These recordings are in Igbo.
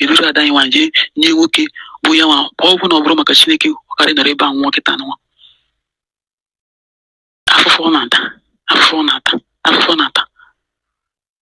iruru ada anyị nwanje nye nwoke bụ ya nwa ọ bụ na ọ bụrụ maka Chineke ọkarị nọrọ ebe ahụ nwoke taa nwa afụfụ na-ata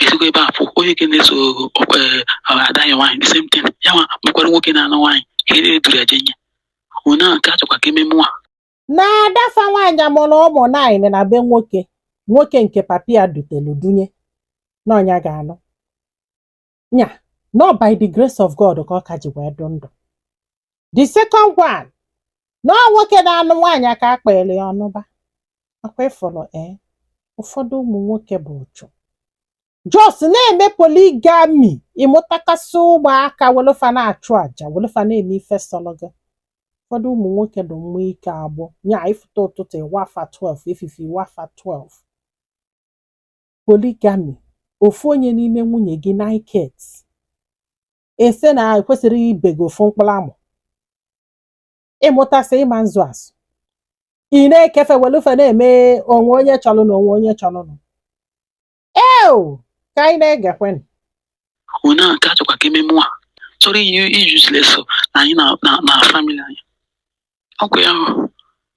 ezigbo ebe a pụ onye ke na-eso ada anyị nwaanyị the same thing ya nwa mekwara nwoke na-anụ nwaanyị ihe eduru ya jenye onye a nke achọkwa ka ememe nwa na-adafa nwaanyị amụrụ ụmụ 9 na be nwoke nke papi ya dutelu dunye n'ọnya ga-anụ nya no by the grace of God ka ọ ka ji wee dụ ndụ. The second one no nwoke na-anụ nwaanyị aka akpịrị ya ọnụba akwa ịfọrọ ụfọdụ ụmụ nwoke bụ ụchụ jos na-eme poligami ịmụtakasị ụmụaka welufa na-achụ aja welufa na-eme ife sọlọgị. Ụfọdụ ụmụ nwoke dị mmụọ ike agbụ nya ifụta ụtụtụ ịwafa 12 efifi ịwafa 12 poligami ofu onye n'ime nwunye gị naked ese na ekwesịrị ibego ofu mkpụrụ amụ ịmụtasị ịma nzụ asụ ị na-ekefe welufe na-eme onwe onye chọrọ na onwe onye chọrọ nụ ka anyị na-egekwenụ onye a nke achọkwa ka ememe nwa chọrọ iyi useless na anyị na family anyị ọkwa ya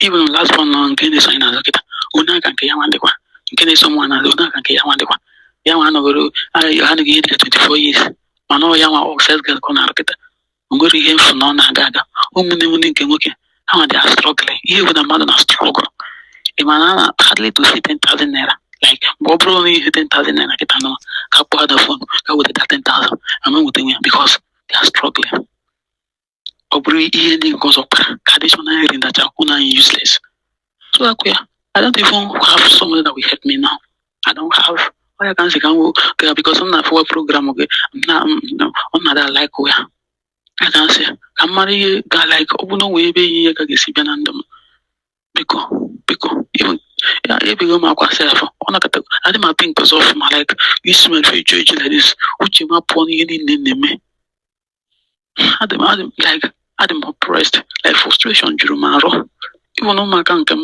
even last one na nke na-eso anyị na-azụ kịta onye aka nke ya nwandịkwa nke na-eso nwa na onye aka nke ya nwandịkwa ya nwa anọgoro anaghị ihe dị 24 years mana ọ ya nwa sex girl ka ọ na-arụ kịta nwere ihe mfu na ọ na-aga aga ụmụnne m nke nwoke ha nwa dị a struggle ihe bụ na mmadụ na struggle ị ma na hardly to see 10,000 naira like mgbe ọ bụrụ na ihe 10,000 naira kịta nọ ka kpọọ ada phone ka weta 10,000 ama nweta nwe ya because they are struggling. Ọ bụrụ ihe ndị nke ọzọ kpara ka additional nri ndacha ụna anyị useless. So akụ ya I don't even have someone that will help me now. I don't have I can say because I'm not for a program okay I'm not that like where I can say I'm marry guy like open way be here ka gesi bia na ndom because even yeah if you go my self on a I didn't think because of my like you smell very judge like this which you pon in me I like I'm oppressed like frustration juru maro even ụmụaka nke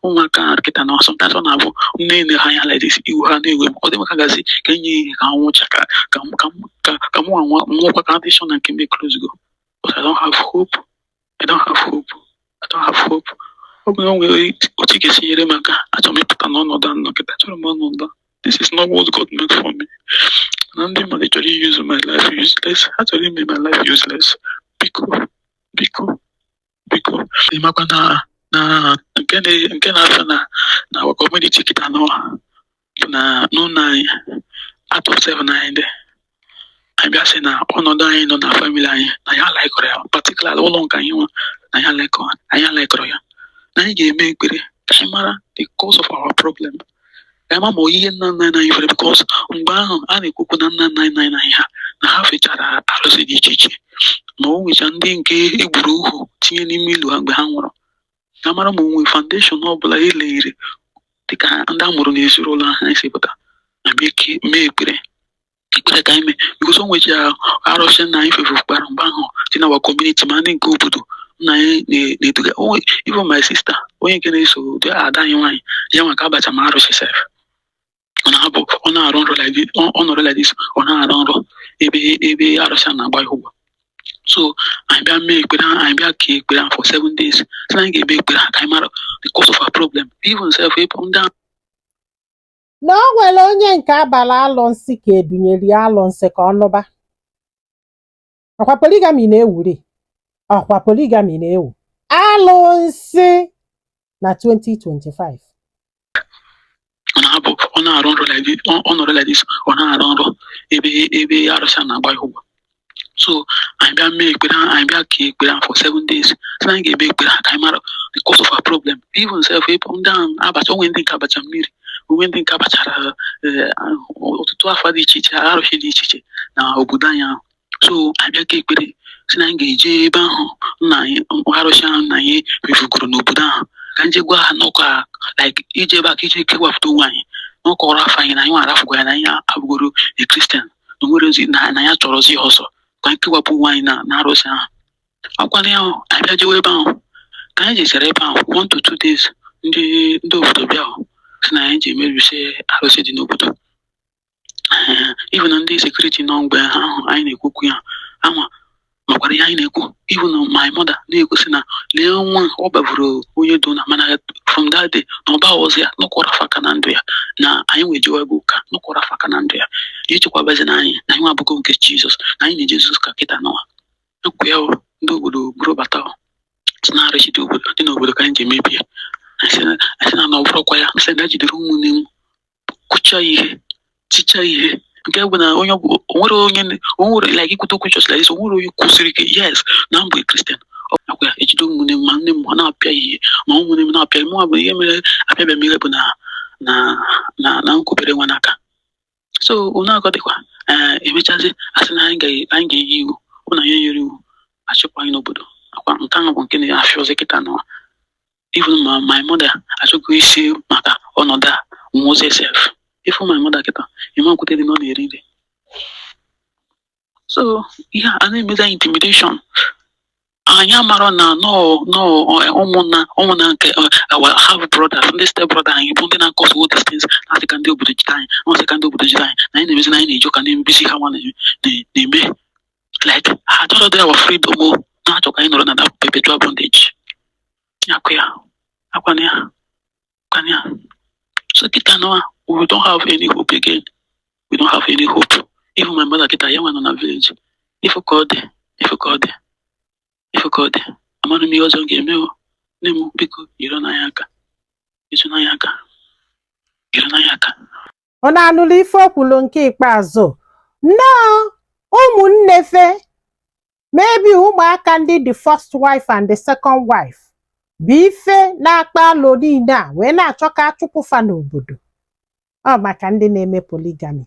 ụmụaka nkịta na sometimes ọ na-abụ nne na ha ya like this iwu ha na-ewe ọ dị maka gazi ka enye ihe ka nwụcha ka mụ nwụkwa ka adịshọn na nke me close go but I don't have hope ọ bụ na onwe otu ga-esi nyere m aka achọrọ m ịpụta n'ọnọdụ a nkịta chọrọ m ọnọdụ this is not what God meant for me na ndị mmadụ chọrọ use my life useless ha chọrọ ime my life useless biko ịmakwa na nke na-afọ na our community kita no na n'ụlọ anyị out of 7 anyị dị anyị bịa sị na ọnọdụ anyị nọ na family anyị na ya laikọrọ ya particularly ụlọ nke anyị nwa na ya laikọrọ ya na anyị ga-eme ekpere ka anyị mara the cause of our problem ka anyị ma ihe nna nna anyị nwere because mgbe ahụ a na-ekwukwu na nna nna anyị ha na ha fechara arụsị dị iche iche ma o nwecha ndị nke egburu uhu tinye n'ime ilu ha mgbe ha nwụrụ ka mara ma onwe foundation ọ bụla eleghiri dịka ndị amụrụ n'ezinụlọ ha anyị si pụta na ike mee ekpere ka anyị mee because o nwechi arụsị na anyị fefe kpara mgbe ahụ dị na our community ma ndị nke obodo nna anyị na-eduga even my sister onye nke na-eso dị ada anyị nwaanyị ya maka abacha ma arụsị sef ọ na-arụ nrọ like this ọ na-arụ nrọ ebe arụsị na-agba ihe ụgwọ so anyị bịa mee ekpere anyị bịa kee ekpere for 7 days so anyị ga-ebe ekpere ka anyị mara the cause of our problem even self na o nwere onye nke abalị alụ nsị ka edunyere ya alụ nsị ka ọ nụba ọkwa poligami na-ewu alụ nsị na 2025 ọ na-arụ nrọ like this ọ na-arụ nrọ ebe arụsị na-agba ihe ụgwọ so anyị bịa mee ekpere anyị bịa kee ekpere for 7 days so anyị ga-ebe ekpere ka anyị mara the cause of our problem even self ndị ahụ abacha onwe ndị nke abacha mmiri onwe ndị nke abachara ọtụtụ afọ dị iche iche arụsị dị iche iche na obodo anyị ahụ so anyị bịa kee ekpere si na anyị ga-eje ebe ahụ nna anyị arụsị ahụ na anyị refugoro n'obodo ahụ ka nje gwa ha n'ụka like ije ebe aka ije kewapụta onwe anyị n'ụkọrọ afọ anyị na anyị nwa arafugwa ya na anyị abụgoro a Christian na onwere ozi na ya chọrọzi ọzọ ka anyị kewapụ nwaanyị na arụsị ahụ akwara ya ahụ anyị bịa jewe ebe ahụ ka anyị jechara ebe ahụ 1 to 2 days ndị obodo bịa ahụ si na anyị ji emerụsi arụsị dị n'obodo even ndị sekuriti nọ mgbe ahụ anyị na-ekwukwu ya ama ọkwara ya anyị na-ekwu even my mother na-egosi na lee nwa ọ bavuru onye do na mana from that day na ọba ọzọ ya nọkwara faka na ndụ ya na anyị nwejiwa ebe ụka nọkwara faka na ndụ ya ichekwabazi na anyị na anyị abụgo nke Jizọs na anyị na-eje Jizọs ka kịta nọwa ekwu ya ndị obodo buru bata na-arịchite obodo dị n'obodo ka anyị ji emebi ya asị na na ọbụrụkwa ya sị na jidere ụmụnne m kụcha ihe ticha ihe nke bụ na onye onwere like ikwute okwu just like this onwere onye kwụsịrị ike yes na mbụ Kristian akwa ya ejide ụmụnne m ma nne m ọ na-apịa ihe ma ụmụnne m na-apịa mụ bụ ihe mere apịabịa m ihe bụ na nkwubere nwa n'aka so unu agọdịkwa emechazi asị na anyị ga-eyi iwu bụ na ya nyere iwu achịkwa anyị n'obodo akwa nke ahụ bụ nke na-afịa ọzọ kịta nọ even my mother achọghị isi maka ọnọdụ a Moses self ifu my mother kịta ịma nkwute dị na ọ na-eri nri so ihe a na-emezi intimidation anyị amara na ụmụnna nke our half brothers ndị step brother anyị bụ ndị na-akọs all these things na-asị ka ndị obodo jide anyị na-asị ka ndị obodo jide anyị na anyị na-emezi na anyị na-eji ụka na-emebisi ha nwa na-eme like ha chọrọ dị our freedom na-achọ ka anyị nọrọ na that perpetual bondage akwana ya so kita no we don't have any hope again. We don't have any hope. Even my mother kita young on a village. If you call there, I'm gonna be also game nemo because you don't ayaka. Ọ na-anụla ife okwulu nke ikpeazụ no ụmụnnefe maybe ụmụaka ndị the first wife and the second wife bụ ife na-akpa alụ niile a wee na-achọ ka achụpụfa n'obodo ọ maka ndị na-eme polygamy.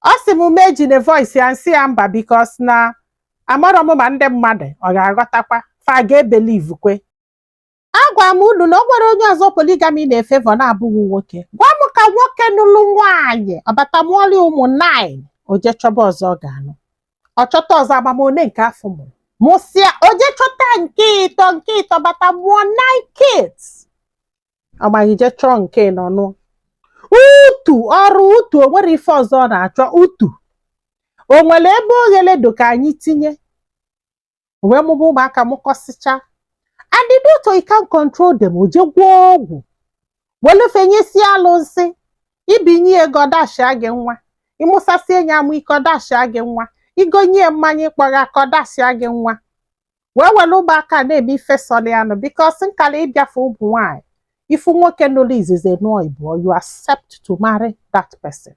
Ọ sị m meji na voice ya nsị ya mba because na amarọ m ma ndị mmadụ ọ ga-aghọtakwa fa ga-ebelieve kwe. Agwa m unu na o nwere onye ọzọ polygamy na-efevọ na-abụghị nwoke. Gwa m ka nwoke nụlụ nwaanyị ọbata mụọlị ụmụ 9 oje chọba ọzọ ọ ga-anụ ọ chọta ọzọ agbamone nke afọ mụrụ mụsịa oje chọta nke ịtọ bata mụọ 9 kids ọgbaghị je chọọ nke nọnụ utu ọrụ utu o nwere ife ọzọ ọ na-achọ utu o nwere ebe oghele do ka anyị tinye wee mụba ụmụaka m kọsịcha and the doctor you can control them oje gwọọ ọgwụ welefenyesi alụ nsị ibinye ego dashia gị nwa ịmụsasị enyi amụ ike dashia gị nwa igonye mmanya ịkpọga ka dashia gị nwa wee were ụmụaka na-eme ife sọlianụ bikos nkala ịbịafe ụmụ nwaanyị ifu nwoke n'ụlọ izizi nụọ Igbo you accept to marry that person.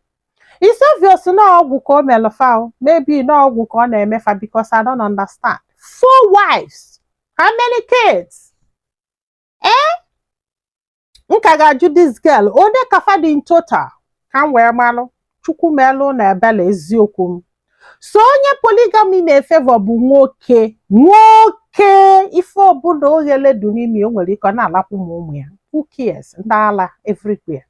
It's obvious na ọgwụ ka o melụfa maybe na ọgwụ ka ọ na-emefa because I don't understand. 4 wives, how many kids? Nka ga-ajụ this girl onye kafa dị in total ka m wee malụ chukwu melụ na ebele eziokwu m. So onye polygamy na-efevọ bụ nwoke ife ọbụla oghele dị n'ime o nwere ike ọ na-alapụ ụmụ ya. Who cares? Ndị ala everywhere.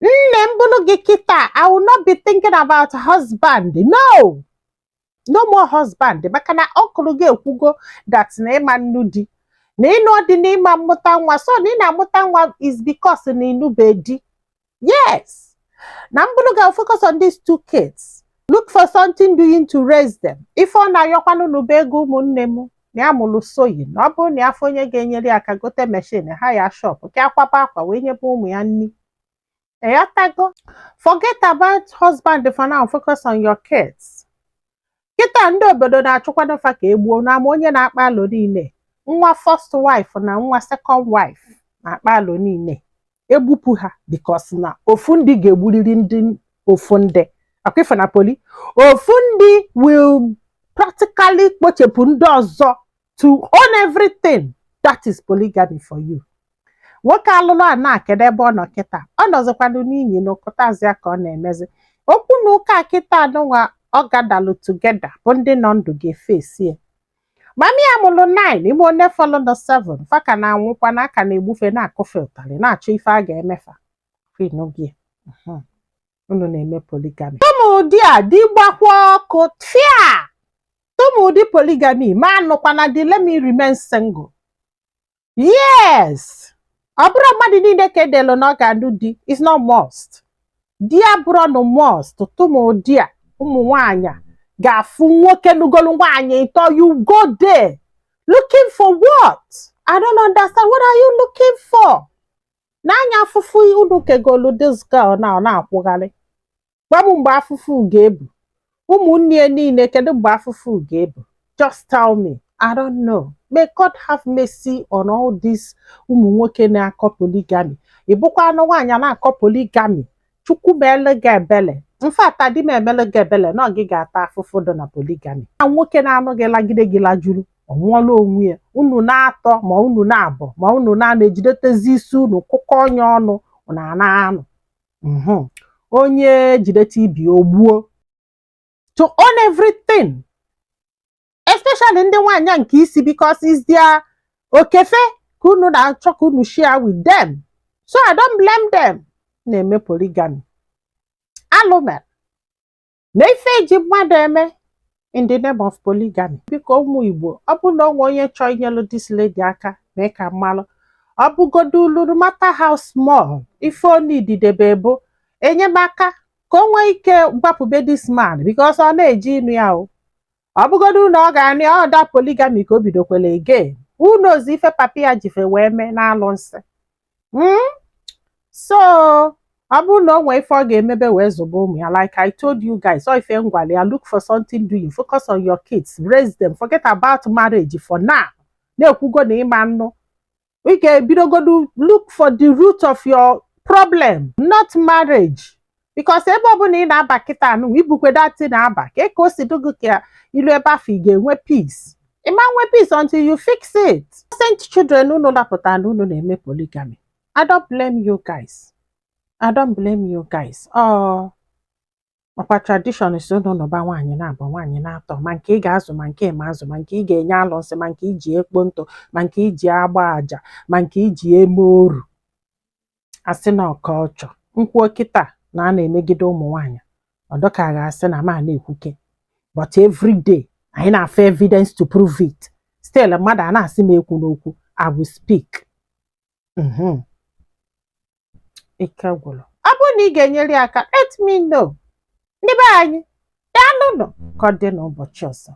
Nne m bụrụ gị kịta I will not be thinking about husband. No more husband. Maka na ọkụrụ gị ekwugo that na ịma nnu di na ịnụ ọdị na ịma mmụta nwa so na ị na-amụta nwa is because na ịnụbe di. Yes. Na m bụrụ gị focus on these 2 kids. Look for something doing to raise them. Ife ọ na-ayọkwanụ n'ube ego ụmụnne m na ya mụrụ soyi na ọ bụrụ na afọ onye ga-enyere ya aka gote machine ha ya shop ka akwapa akwa wee nyebe ụmụ ya nni. Eyatago. Forget about husband for now, focus on your kids. Kịta ndị obodo na-achụkwado fa ka egbuo na ama onye na-akpa alụ niile nwa first wife na nwa second wife na-akpa alụ niile egbupụ ha because na ofu ndị ga-egburiri ndị ofu ndị akwife na poli ofu ndị will practically kpochepụ ndị ọzọ to own everything. That is polygamy for you. Nwoke alụlụ a na-akede ebe ọ nọ kịta ọ nọzikwanụ n'inyi na ụkọtazịa ka ọ na-emezi okwu na ụka kịta anụnwa ọ gadalụ tugeda bụ ndị nọ ndụ ga-efe esie mami ya mụlụ 9 ime onye fọlụ nọ 7 faka na anwụkwa na aka na-egbufe na-akụfe ụtarị na-achọ ife a ga-emefa n'oge unu na-eme polygamy. Tụmụdị a dị gbakwa ọkụ fia tụmụdị polygamy ma anụkwana dị let me remain single. Yes. Ọ bụrụ mmadụ niile ka edelu na ọ ga-anụ di is not must. Di abụrụ no must tụmụdị a ụmụ nwaanyị ga-afụ nwoke nugolu nwaanyị ịtọ, you go there looking for what? I don't understand. What are you looking for? N'anya afụfụ unu kegolu this girl na ọ na-akwụgharị. Gwa m mgbe afụfụ ga-ebu. Ụmụnne niile kedu mgbe afụfụ ga-ebu? Just tell me. I don't know. May God have mercy on all these ụmụ nwoke na-akọ polygamy. Ị bụkwa anụ nwaanyị na-akọ polygamy. Chukwu meele gị ebele. Mfata di m emele gị ebele na ọ gị ga-ata afụfụ dị na polygamy. Na nwoke na-anụ gị lagide gị lajuru, ọ nwụọla onwe ya. Unu na-atọ ma unu na-abọ ma unu na-ejidetezi isi unu kụkọ onye ọnụ na anụ. Onye jidete ibi ogbuo. To own everything. Especially ndị nwaanyị nke isi, because it's their okefe ka unu na-achọ ka unu share with them. So I don't blame them. Na-eme polygamy. Alụmer. Na ife eji mmadụ eme in the name of polygamy. Biko ụmụ Igbo, ọ bụ na onwe onye chọọ inyelu this lady aka, mee ka mmalụ. Ọ bụgodu ulu, no matter how small, ife o nididebe bụ enyemaka ka o nwee ike gbapụbe this man, because ọ na-eji inu ya o. Ọ bụgodu na ọ ga-anị ọda polygamy ka o bidokwele again. Who knows ife papi ya jife wee mee na-alụ nsị. So ọ bụrụ na o nwee ife ọ ga-emebe wee zụba ụmụ ya, like I told you guys, or ife ngwale ya, look for something doing, focus on your kids, raise them, forget about marriage for now. Na-ekwugo na ịma nnụ. We ga-ebidogodu look for the root of your problem, not marriage. Because ebe ọ bụ na ị na-aba kịta anụ, ibukwe dati na-aba, ka o si dugu ka ilu ebe afọ ị ga-enwe peace. Ị ma nwe peace until you fix it. Innocent children unu lapụta na unu na-eme polygamy. I don't blame you guys. I don't blame you guys. Ọkwa tradition is unu nọba nwaanyị na-abụ nwaanyị na-atọ, ma nke ị ga-azụ ma nke ịma azụ, ma nke ị ga-enye alụsị, ma nke iji ekpo ntụ, ma nke iji agba aja, ma nke iji eme oru. Asị na ọkọchọ nkwuo kịta na a na-emegide ụmụ nwaanyị. Ọdọka ga-asị na ma na-ekwuke. But every day, anyị na-afụ evidence to prove it. Still, mmadụ a na-asị m ekwu n'okwu, I will speak. Ike gwụrụ. Ọ bụrụ na ị ga-enyere aka, let me know. Ndị be anyị, daalụnụ ka ọ dị n'ụbọchị ọzọ.